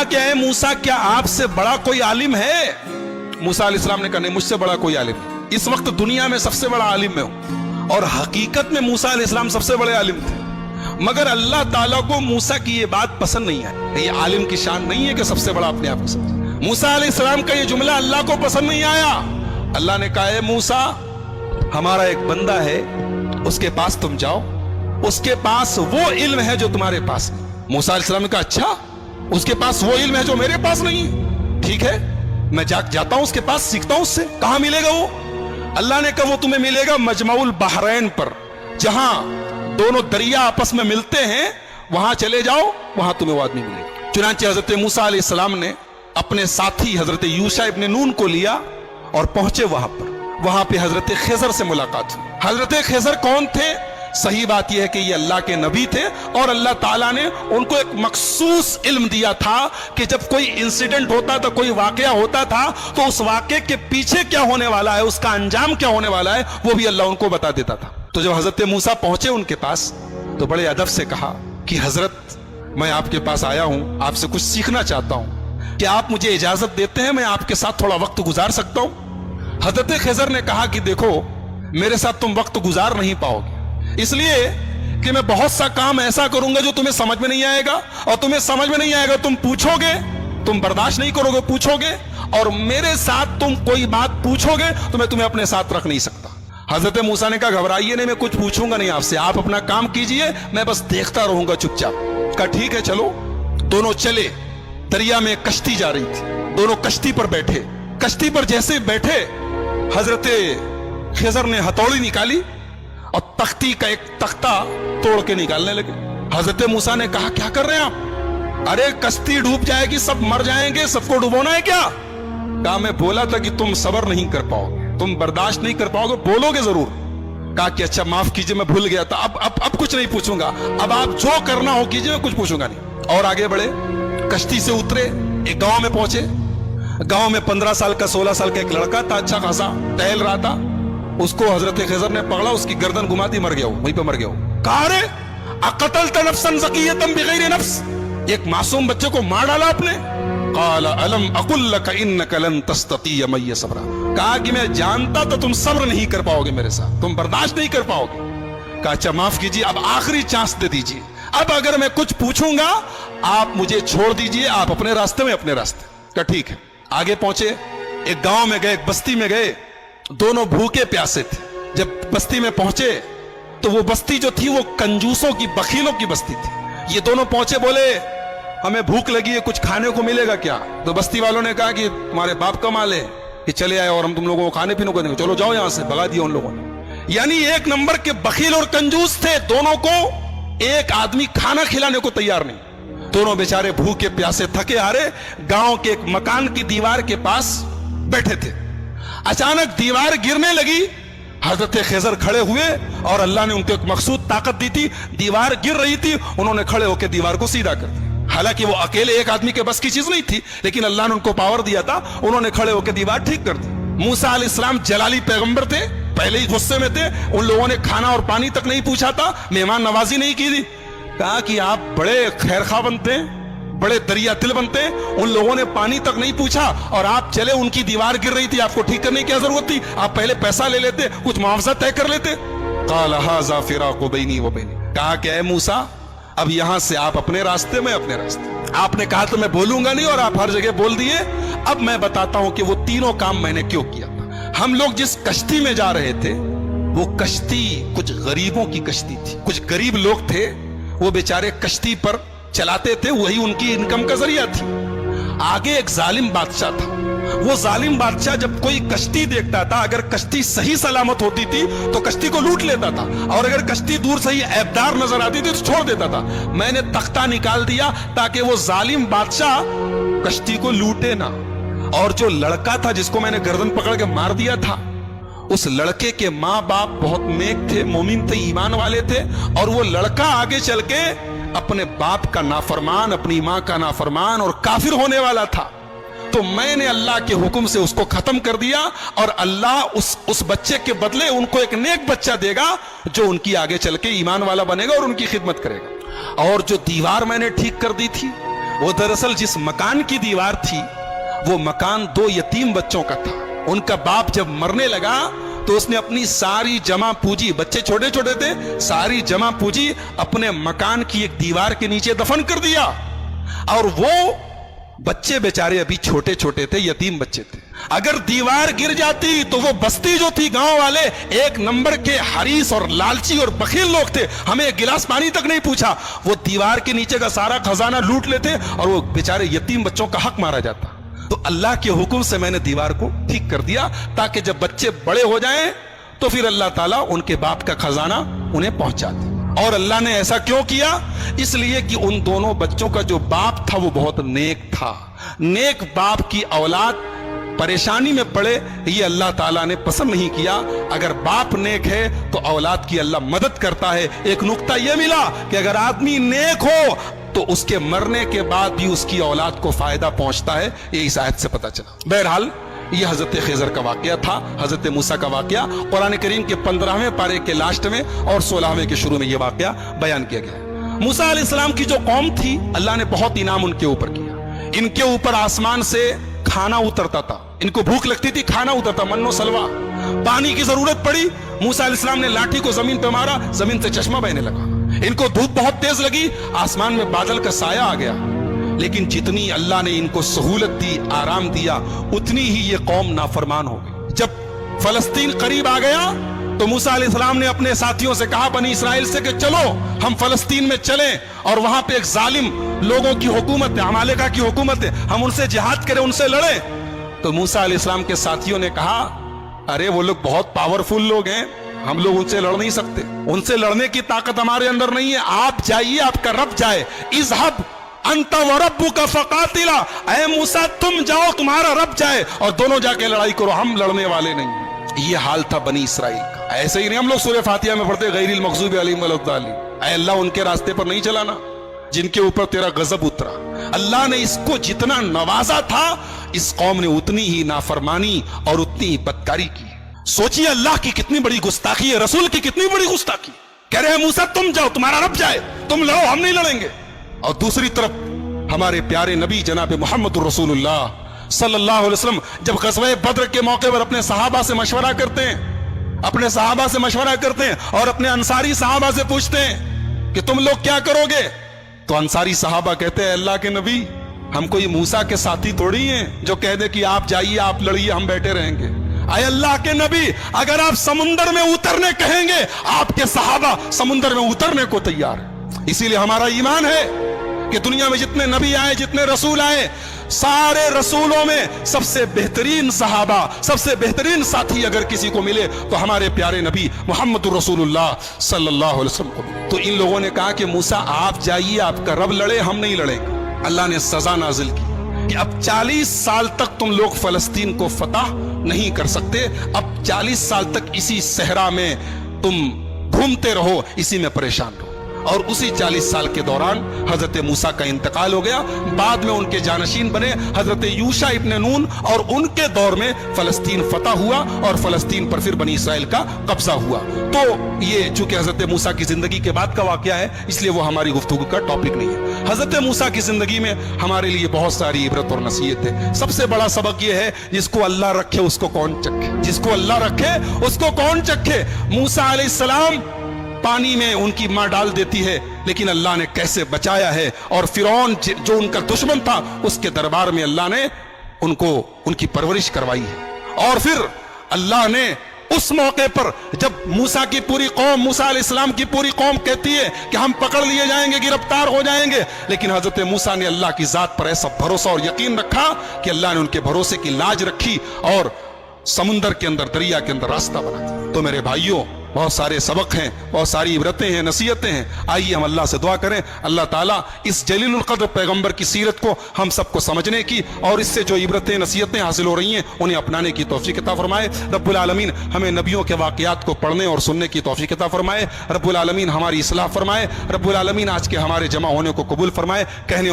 क्या है मूसा, क्या आपसे बड़ा कोई आलिम है? मूसा अलैहिस्सलाम ने कहा नहीं, मुझसे बड़ा कोई आलिम नहीं। इस वक्त दुनिया में सबसे बड़ा आलिम मैं हूं। और हकीकत में मूसा अलैहिस्सलाम सबसे बड़े आलिम थे, मगर अल्लाह ताला को मूसा की ये बात पसंद नहीं है। ये आलिम की शान नहीं है कि सबसे बड़ा अपने आप को समझे। मूसा अलैहिस्सलाम का ये जुमला अल्लाह को पसंद नहीं आया। अल्लाह ने कहा है मूसा, हमारा एक बंदा है, उसके पास तुम जाओ, उसके पास वो इल्म है जो तुम्हारे पास नहीं। मूसा अलैहिस्सलाम ने कहा अच्छा, उसके पास वो इल्म है जो मेरे पास नहीं है, ठीक है, मैं जाता हूं उसके पास, सीखता हूं उससे। कहां मिलेगा वो? अल्लाह ने कहा वो तुम्हें मिलेगा मजमाउल बहरैन पर, जहां दोनों दरिया आपस में मिलते हैं, वहां चले जाओ, वहां तुम्हें वो आदमी मिलेगा। चुनांचे हजरत मूसा अलैहिस्सलाम ने अपने साथी हजरत यूशा इब्न नून को लिया और पहुंचे वहां पर। वहां पे हजरत खिजर से मुलाकात हुई। हजरत खिजर कौन थे? सही बात यह है कि ये अल्लाह के नबी थे और अल्लाह ताला ने उनको एक मखसूस इल्म दिया था कि जब कोई इंसिडेंट होता था, कोई वाकया होता था, तो उस वाकये के पीछे क्या होने वाला है, उसका अंजाम क्या होने वाला है, वो भी अल्लाह उनको बता देता था। तो जब हजरत मूसा पहुंचे उनके पास, तो बड़े अदब से कहा कि हजरत, मैं आपके पास आया हूं, आपसे कुछ सीखना चाहता हूं, क्या आप मुझे इजाजत देते हैं, मैं आपके साथ थोड़ा वक्त गुजार सकता हूं? हजरत खिजर ने कहा कि देखो, मेरे साथ तुम वक्त गुजार नहीं पाओगे, इसलिए कि मैं बहुत सा काम ऐसा करूंगा जो तुम्हें समझ में नहीं आएगा, और तुम्हें समझ में नहीं आएगा, तुम पूछोगे, तुम बर्दाश्त नहीं करोगे, पूछोगे, और मेरे साथ तुम कोई बात पूछोगे तो मैं तुम्हें अपने साथ रख नहीं सकता। हजरत मूसा ने कहा घबराइए नहीं, मैं कुछ पूछूंगा नहीं आपसे, आप अपना काम कीजिए, मैं बस देखता रहूंगा चुपचाप। कहा ठीक है चलो। दोनों चले, दरिया में कश्ती जा रही थी, दोनों कश्ती पर बैठे। कश्ती पर जैसे बैठे, हजरत खिजर ने हथौड़ी निकाली और तख्ती का एक तख्ता तोड़ के निकालने लगे। हजरत मूसा ने कहा क्या कर रहे हैं आप? अरे कश्ती डूब जाएगी, सब मर जाएंगे, सबको डुबोना है क्या? कहा मैं बोला था कि तुम सब्र नहीं कर पाओगे, तुम बर्दाश्त नहीं कर पाओगे, बोलोगे जरूर। कहा कि अच्छा माफ कीजिए, मैं भूल गया था, अब कुछ नहीं पूछूंगा, अब आप जो करना हो कीजिए, मैं कुछ पूछूंगा नहीं। और आगे बढ़े, कश्ती से उतरे, एक गांव में पहुंचे। गांव में 15 साल का 16 साल का एक लड़का था, अच्छा खासा टहल रहा था। उसको हजरत खिजर ने पकड़ा, उसकी गर्दन घुमा दी, मर गया वो, वहीं पे मर गया वो। कहा रे अक़तल्त नफ्सन ज़किय्यतन बिग़ैरि नफ्स, एक मासूम बच्चे को मार डाला आपने। क़ाला अलम अक़ुल लक इन्नका लन तस्ततिय मइय सब्रा, कहा कि मैं जानता तो तुम सब्र नहीं कर पाओगे मेरे साथ, तुम बर्दाश्त नहीं कर पाओगे। कहा अच्छा माफ कीजिए, अब आखिरी चांस दे दीजिए, अब अगर मैं कुछ पूछूंगा आप मुझे छोड़ दीजिए, आप अपने रास्ते में अपने रास्ते। कहा ठीक है। आगे पहुंचे, एक गांव में गए, एक बस्ती में गए, दोनों भूखे प्यासे थे। जब बस्ती में पहुंचे तो वो बस्ती जो थी वो कंजूसों की, बखीलों की बस्ती थी। ये दोनों पहुंचे, बोले हमें भूख लगी है, कुछ खाने को मिलेगा क्या? तो बस्ती वालों ने कहा कि तुम्हारे बाप का माल है कि चले आए और हम तुम लोगों को खाने पीने को देंगे, चलो जाओ यहां से। भगा दिया उन लोगों ने। यानी एक नंबर के बखील और कंजूस थे दोनों को, एक आदमी खाना खिलाने को तैयार नहीं। दोनों बेचारे भूखे प्यासे थके हारे गांव के एक मकान की दीवार के पास बैठे थे। अचानक दीवार गिरने लगी, हजरत खिजर खड़े हुए और अल्लाह ने उनको एक मखसूद ताकत दी थी। दीवार गिर रही थी, उन्होंने खड़े होकर दीवार को सीधा कर दिया। हालांकि वो अकेले एक आदमी के बस की चीज नहीं थी, लेकिन अल्लाह ने उनको पावर दिया था, उन्होंने खड़े होकर दीवार ठीक कर दी। मूसा अलैहिस्सलाम जलाली पैगंबर थे, पहले ही गुस्से में थे, उन लोगों ने खाना और पानी तक नहीं पूछा था, मेहमान नवाजी नहीं की थी। कहा कि आप बड़े खैरखा बनते हैं, बड़े दरिया दिल बनते हैं, उन लोगों ने पानी तक नहीं पूछा और आप चले, उनकी दीवार गिर रही थी, आपको ठीक करने की क्या जरूरत थी? आप पहले पैसा ले लेते, कुछ मुआवजा तय कर लेते। क़ाल हाज़ा फ़िराक़ु बैनी व बैनिक, कहा कि ऐ मूसा, अब यहां से आप अपने रास्ते में अपने रास्ते। आपने कहा तो मैं बोलूंगा नहीं और आप हर जगह बोल दिए। अब मैं बताता हूं कि वो तीनों काम मैंने क्यों किया था। हम लोग जिस कश्ती में जा रहे थे, वो कश्ती कुछ गरीबों की कश्ती थी। कुछ गरीब लोग थे, वो बेचारे कश्ती पर चलाते थे, वही उनकी इनकम का जरिया थी। आगे एक जालिम बादशाह था। वो जालिम बादशाह जब कोई कश्ती देखता था, अगर कश्ती सही सलामत होती थी तो कश्ती को लूट लेता था, और अगर कश्ती दूर से ही ऐबदार नजर आती थी तो छोड़ देता था। मैंने तख्ता निकाल दिया ताकि वो जालिम बादशाह कश्ती को लूटे ना। और जो लड़का था जिसको मैंने गर्दन पकड़ के मार दिया था, उस लड़के के माँ बाप बहुत नेक थे, मोमिन थे, ईमान वाले थे, और वो लड़का आगे चल के अपने बाप का नाफरमान, अपनी माँ का नाफरमान और काफिर होने वाला था। तो मैंने अल्लाह के हुक्म से उसको खत्म कर दिया, और अल्लाह उस बच्चे के बदले उनको एक नेक बच्चा देगा जो उनकी आगे चल के ईमान वाला बनेगा और उनकी खिदमत करेगा। और जो दीवार मैंने ठीक कर दी थी, वो दरअसल जिस मकान की दीवार थी वो मकान 2 यतीम बच्चों का था। उनका बाप जब मरने लगा तो उसने अपनी सारी जमा पूंजी, बच्चे छोटे छोटे थे, सारी जमा पूंजी अपने मकान की एक दीवार के नीचे दफन कर दिया। और वो बच्चे बेचारे अभी छोटे छोटे थे, यतीम बच्चे थे। अगर दीवार गिर जाती तो वो बस्ती जो थी, गांव वाले 1 नंबर के हरीस और लालची और बखील लोग थे, हमें एक गिलास पानी तक नहीं पूछा, वो दीवार के नीचे का सारा खजाना लूट लेते और वो बेचारे यतीम बच्चों का हक मारा जाता। तो अल्लाह के हुक्म से मैंने दीवार को ठीक कर दिया ताकि जब बच्चे बड़े हो जाएं तो फिर अल्लाह ताला उनके बाप का खजाना उन्हें पहुंचा दे। और अल्लाह ने ऐसा क्यों किया? इसलिए कि उन दोनों बच्चों का जो बाप था वो बहुत नेक था। नेक बाप की औलाद परेशानी में पड़े ये अल्लाह ताला ने पसंद नहीं किया। अगर बाप नेक है तो औलाद की अल्लाह मदद करता है। एक नुक्ता यह मिला कि अगर आदमी नेक हो तो उसके मरने के बाद भी उसकी औलाद को फायदा पहुंचता है, ये इस आयत से पता चला। बहरहाल ये हजरत खिज़र का वाकया था, हजरत मूसा का वाकया। कुरान करीम के 15वें पारे के लास्ट में और 16वें के शुरू में यह वाकया बयान किया गया। मूसा अलैहिस्सलाम की जो कौम थी, अल्लाह ने बहुत इनाम उनके ऊपर किया। इनके ऊपर आसमान से खाना उतरता था, इनको भूख लगती थी, खाना उतरता, मन्नो सलवा। पानी की जरूरत पड़ी, मूसा अलैहिस्सलाम ने लाठी को जमीन पे मारा, जमीन से चश्मा बहने लगा। इनको धूप बहुत तेज लगी, आसमान में बादल का साया आ गया। लेकिन जितनी अल्लाह ने इनको सहूलत दी, आराम दिया, उतनी ही ये कौम नाफरमान हो गई। जब फलस्तीन करीब आ गया तो मूसा अलैहिस्सलाम ने अपने साथियों से कहा, बनी इसराइल से, कि चलो हम फलस्तीन में चलें और वहां पे एक जालिम लोगों की हुकूमत है, अमालेका की हुकूमत है, हम उनसे जिहाद करें, उनसे लड़ें। तो मूसा अलैहिस्सलाम के साथियों ने कहा, अरे वो लोग बहुत पावरफुल लोग हैं, हम लोग उनसे लड़ नहीं सकते, उनसे लड़ने की ताकत हमारे अंदर नहीं है, आप जाइए, आपका रब जाए। इज़हब अंत व रब्बुका फकातिला, ऐ मूसा तुम जाओ, तुम्हारा रब जाए और दोनों जाके लड़ाई करो, हम लड़ने वाले नहीं। ये हाल था बनी इसराइल का। ऐसे ही नहीं हम लोग सूरह फातिहा में पढ़ते, गैरिल मग़ज़ूबि अलैहिम वलद्दालिन, ऐ अल्लाह उनके रास्ते पर नहीं चलाना जिनके ऊपर तेरा गजब उतरा। अल्लाह ने इसको जितना नवाजा था, इस कौम ने उतनी ही नाफरमानी और उतनी ही बदकारी की। सोचिए अल्लाह की कितनी बड़ी गुस्ताखी है, रसूल की कितनी बड़ी गुस्ताखी। कह रहे हैं मूसा तुम जाओ, तुम्हारा रब जाए, तुम लड़ो, हम नहीं लड़ेंगे। और दूसरी तरफ हमारे प्यारे नबी जनाब मुहम्मदुर रसूलुल्लाह सल्लल्लाहु अलैहि वसल्लम जब ग़ज़वा बद्र के मौके पर अपने सहाबा से मशवरा करते हैं, अपने सहाबा से मशवरा करते हैं और अपने अंसारी सहाबा से पूछते हैं कि तुम लोग क्या करोगे? तो अंसारी सहाबा कहते हैं, अल्लाह के नबी, हम कोई मूसा के साथी थोड़ी हैं जो कह दे कि आप जाइए, आप लड़िए, हम बैठे रहेंगे। आए अल्लाह के नबी, अगर आप समुंदर में उतरने कहेंगे, आपके सहाबा समुंदर में उतरने को तैयार है। इसीलिए हमारा ईमान है कि दुनिया में जितने नबी आए, जितने रसूल आए, सारे रसूलों में सबसे बेहतरीन सहाबा, सबसे बेहतरीन साथी अगर किसी को मिले तो हमारे प्यारे नबी मुहम्मदुर रसूलुल्लाह सल्लल्लाहु अलैहि वसल्लम को मिले। तो इन लोगों ने कहा कि मूसा आप जाइए, आपका रब लड़े, हम नहीं लड़ेंगे। अल्लाह ने सजा नाजिल की कि अब 40 साल तक तुम लोग फलस्तीन को फतह नहीं कर सकते, अब 40 साल तक इसी सहरा में तुम घूमते रहो, इसी में परेशान रहो। और उसी 40 साल के दौरान हजरत मूसा का इंतकाल हो गया। बाद में उनके जानशीन बने हजरत यूशा इब्न नून और उनके दौर में फलस्तीन फतह हुआ और फलस्तीन पर फिर बनी इसराइल का कब्जा हुआ। तो ये चूंकि हजरत मूसा की जिंदगी के बाद का वाकया है, इसलिए वो हमारी गुफ्तगू का टॉपिक नहीं है। हजरत मूसा की जिंदगी में हमारे लिए बहुत सारी इबरत और नसीहत है। सबसे बड़ा सबक ये है, जिसको अल्लाह रखे उसको कौन चखे, जिसको अल्लाह रखे उसको कौन चखे। मूसा अलैहिस्सलाम पानी में उनकी मां डाल देती है, लेकिन अल्लाह ने कैसे बचाया है। और फिरौन जो उनका दुश्मन था, उसके दरबार में अल्लाह ने उनको उनकी परवरिश करवाई है। और फिर अल्लाह ने उस मौके पर जब मूसा की पूरी कौम, मूसा अलैहिस्सलाम की पूरी कौम कहती है कि हम पकड़ लिए जाएंगे, गिरफ्तार हो जाएंगे, लेकिन हजरत मूसा ने अल्लाह की जात पर ऐसा भरोसा और यकीन रखा कि अल्लाह ने उनके भरोसे की लाज रखी और समुंदर के अंदर, दरिया के अंदर रास्ता बना दिया। तो मेरे भाइयों, बहुत सारे सबक हैं, बहुत सारी इबरतें हैं, नसीहतें हैं। आइए हम अल्लाह से दुआ करें, अल्लाह ताला इस जलीलुल क़द्र पैगंबर की सीरत को हम सबको समझने की और इससे जो इबरतें, नसीहतें हासिल हो रही हैं, उन्हें अपनाने की तौफीक अता फरमाए। रब्बुल आलमीन हमें नबियों के वाक़यात को पढ़ने और सुनने की तौफीक अता फरमाए। रब्बुल आलमीन हमारी इस्लाह फरमाए। रब्बुल आलमीन आज के हमारे जमा होने को कबूल फरमाए। कहने